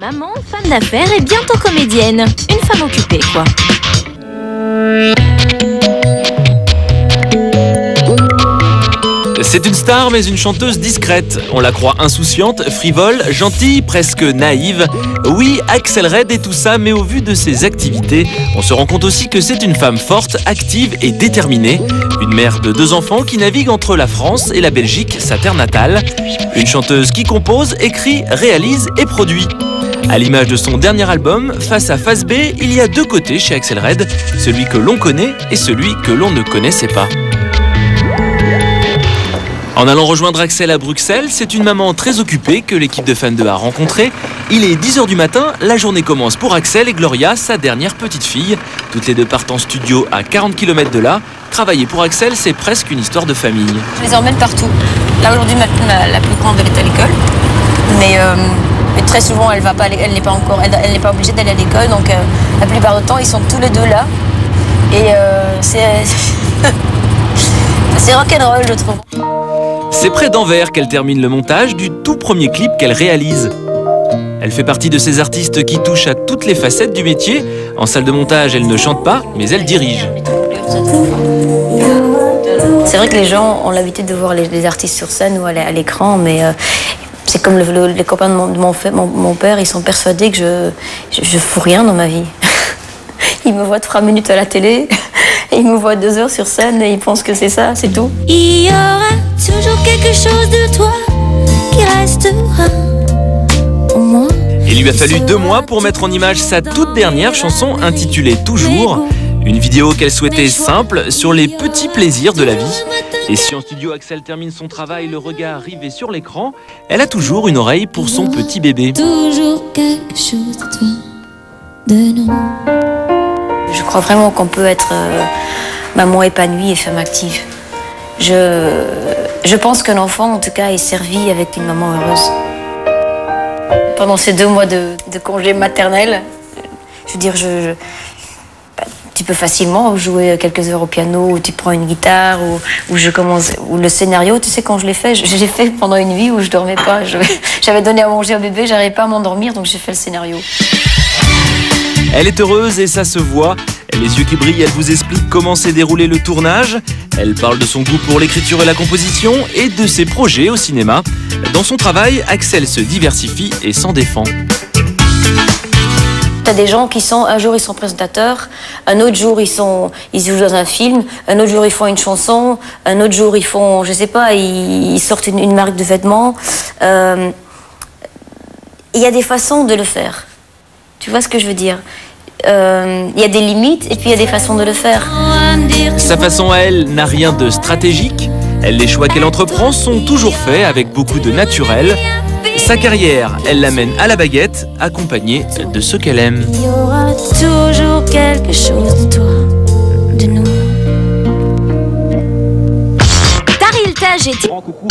Maman, femme d'affaires et bientôt comédienne. Une femme occupée, quoi. C'est une star mais une chanteuse discrète. On la croit insouciante, frivole, gentille, presque naïve. Oui, Axelle Red est tout ça, mais au vu de ses activités, on se rend compte aussi que c'est une femme forte, active et déterminée. Une mère de 2 enfants qui navigue entre la France et la Belgique, sa terre natale. Une chanteuse qui compose, écrit, réalise et produit. À l'image de son dernier album, Face A Face B, il y a 2 côtés chez Axelle Red, celui que l'on connaît et celui que l'on ne connaissait pas. En allant rejoindre Axelle à Bruxelles, c'est une maman très occupée que l'équipe de Femme 2 a rencontrée. Il est 10 h du matin, la journée commence pour Axelle et Gloria, sa dernière petite fille. Toutes les 2 partent en studio à 40 km de là. Travailler pour Axelle, c'est presque une histoire de famille. Je les emmène partout. Là aujourd'hui, la plus grande, elle est à l'école. Mais très souvent, elle n'est pas obligée d'aller à l'école. Donc la plupart du temps, ils sont tous les 2 là. Et c'est rock'n'roll, je trouve. C'est près d'Anvers qu'elle termine le montage du tout premier clip qu'elle réalise. Elle fait partie de ces artistes qui touchent à toutes les facettes du métier. En salle de montage, elle ne chante pas, mais elle dirige. C'est vrai que les gens ont l'habitude de voir les artistes sur scène ou à l'écran, mais c'est comme les copains de mon père, ils sont persuadés que je fous rien dans ma vie. Ils me voient 3 minutes à la télé, et ils me voient 2 heures sur scène et ils pensent que c'est ça, c'est tout. Il y aura toujours quelque chose de toi qui restera au moins. Il lui a fallu 2 mois pour mettre en image sa toute dernière chanson intitulée Toujours. Une vidéo qu'elle souhaitait simple sur les petits plaisirs de la vie. Et si en studio Axelle termine son travail, le regard rivé sur l'écran, elle a toujours une oreille pour son petit bébé. Toujours quelque chose de toi, de nous. Je crois vraiment qu'on peut être maman épanouie et femme active. Je pense qu'un enfant, en tout cas, est servi avec une maman heureuse. Pendant ces 2 mois de congé maternel, je veux dire, tu peux facilement jouer quelques heures au piano, ou tu prends une guitare, ou le scénario, tu sais, quand je l'ai fait, je l'ai fait pendant une nuit où je dormais pas. J'avais donné à manger au bébé, j'arrivais pas à m'endormir, donc j'ai fait le scénario. Elle est heureuse et ça se voit. Les yeux qui brillent, elle vous explique comment s'est déroulé le tournage. Elle parle de son goût pour l'écriture et la composition et de ses projets au cinéma. Dans son travail, Axelle se diversifie et s'en défend. T'as des gens qui un jour ils sont présentateurs, un autre jour ils jouent dans un film, un autre jour ils font une chanson, un autre jour ils font, je sais pas, ils sortent une marque de vêtements. Il y a des façons de le faire. Tu vois ce que je veux dire? Il y a des limites et puis il y a des façons de le faire. Sa façon à elle n'a rien de stratégique. Les choix qu'elle entreprend sont toujours faits avec beaucoup de naturel. Sa carrière, elle l'amène à la baguette, accompagnée de ceux qu'elle aime. Il y aura toujours quelque chose de toi, de nous. Daryl Taj est...